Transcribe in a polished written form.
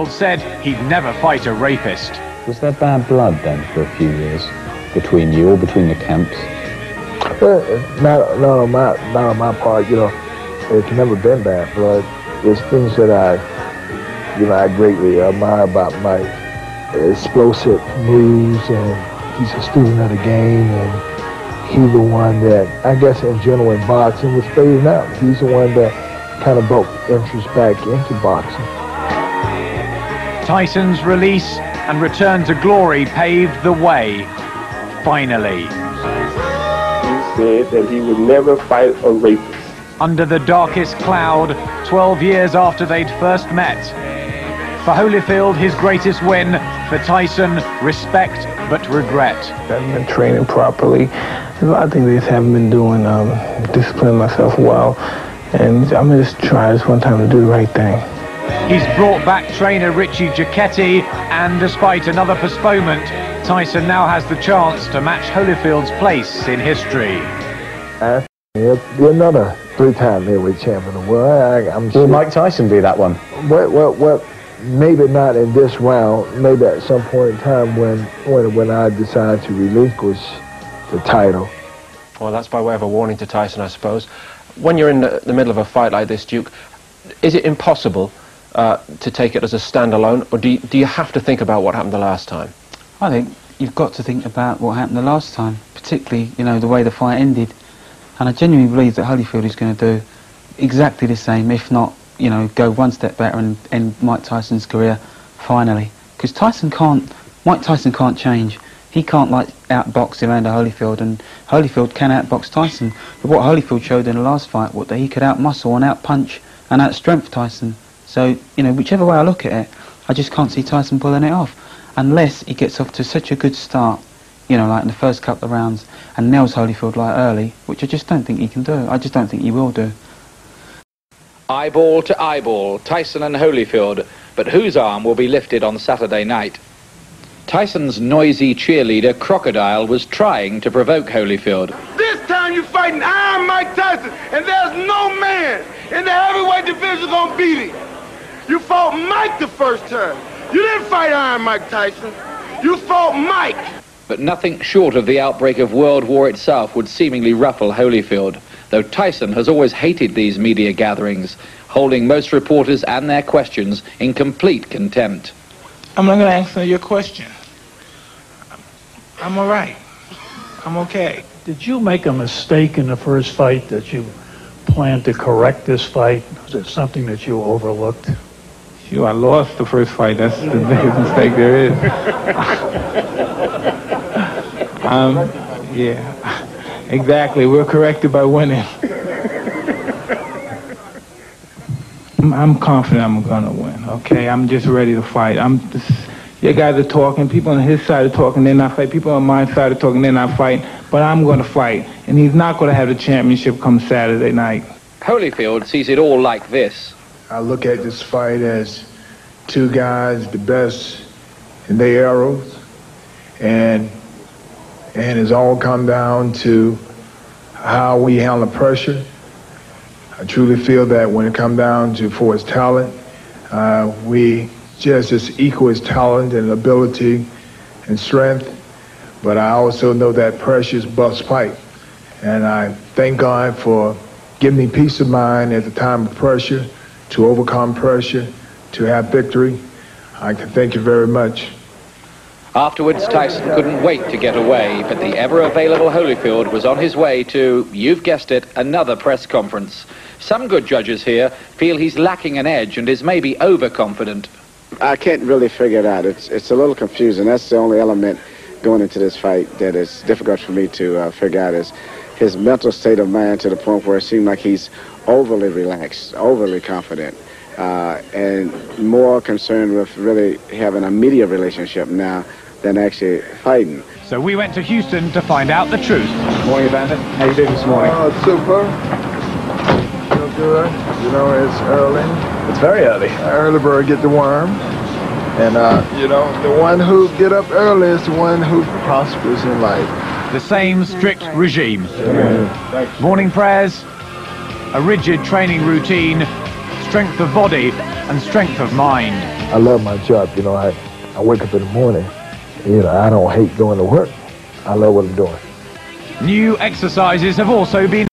Holyfield said he'd never fight a rapist. Was there bad blood then for a few years between you or between the camps? Not on my part, you know. It's never been bad blood. There's things that I greatly admire about Mike. Explosive moves, and he's a student of the game, and he's the one that, I guess in general in boxing, was fading out. He's the one that kind of brought interest back into boxing. Tyson's release and return to glory paved the way, finally. He said that he would never fight a rapist. Under the darkest cloud, 12 years after they'd first met. For Holyfield, his greatest win. For Tyson, respect but regret. I haven't been training properly. I think they just haven't been doing disciplining myself well. And I'm going to just try this one time to do the right thing. He's brought back trainer Richie Giacchetti, and despite another postponement, Tyson now has the chance to match Holyfield's place in history. He'll be another three-time heavyweight champion of the world. I'm sure. Will Mike Tyson be that one? Well, maybe not in this round. Maybe at some point in time when I decide to relinquish the title. Well, that's by way of a warning to Tyson, I suppose. When you're in the middle of a fight like this, Duke, is it impossible to take it as a standalone, or do you have to think about what happened the last time? I think you've got to think about what happened the last time, particularly, you know, the way the fight ended. And I genuinely believe that Holyfield is going to do exactly the same, if not, you know, go one step better and end Mike Tyson's career finally. Because Mike Tyson can't change. He can't, like, outbox Evander Holyfield, and Holyfield can outbox Tyson. But what Holyfield showed in the last fight was that he could outmuscle and outpunch and outstrength Tyson. So, you know, whichever way I look at it, I just can't see Tyson pulling it off. Unless he gets off to such a good start, you know, like in the first couple of rounds, and nails Holyfield like early, which I just don't think he can do. I just don't think he will do. Eyeball to eyeball, Tyson and Holyfield, but whose arm will be lifted on Saturday night? Tyson's noisy cheerleader, Crocodile, was trying to provoke Holyfield. This time you're fighting Iron Mike Tyson, and there's no man in the heavyweight division gonna beat him. You fought Mike the first time. You didn't fight Iron Mike Tyson. You fought Mike. But nothing short of the outbreak of World War itself would seemingly ruffle Holyfield, though Tyson has always hated these media gatherings, holding most reporters and their questions in complete contempt. I'm not going to answer your question. I'm all right. I'm okay. Did you make a mistake in the first fight that you planned to correct this fight? Was it something that you overlooked? Sure, I lost the first fight. That's the biggest mistake there is. Yeah, exactly. We're corrected by winning. I'm confident I'm gonna win. Okay, I'm just ready to fight. Your guys are talking. People on his side are talking. They're not fighting. People on my side are talking. They're not fighting. But I'm gonna fight, and he's not gonna have the championship come Saturday night. Holyfield sees it all like this. I look at this fight as two guys, the best in their eras, and it's all come down to how we handle pressure. I truly feel that when it comes down to for his talent, we just as equal his talent and ability and strength, but I also know that pressure is bust pipe. And I thank God for giving me peace of mind at the time of pressure, to overcome pressure, to have victory. I can thank you very much. Afterwards, Tyson couldn't wait to get away, but the ever-available Holyfield was on his way to, you've guessed it, another press conference. Some good judges here feel he's lacking an edge and is maybe overconfident. I can't really figure it out. It's a little confusing. That's the only element going into this fight that is difficult for me to figure out, is his mental state of mind, to the point where it seemed like he's overly relaxed, overly confident, and more concerned with really having a media relationship now than actually fighting. So we went to Houston to find out the truth. Morning, Evander. How you doing this morning? Oh, super. Feel good. You know, it's early. It's very early. Early bird get the worm. And, you know, the one who get up early is the one who prospers in life. The same strict regime. Morning prayers, a rigid training routine, strength of body and strength of mind. I love my job. You know, I wake up in the morning. You know, I don't hate going to work. I love what I'm doing. New exercises have also been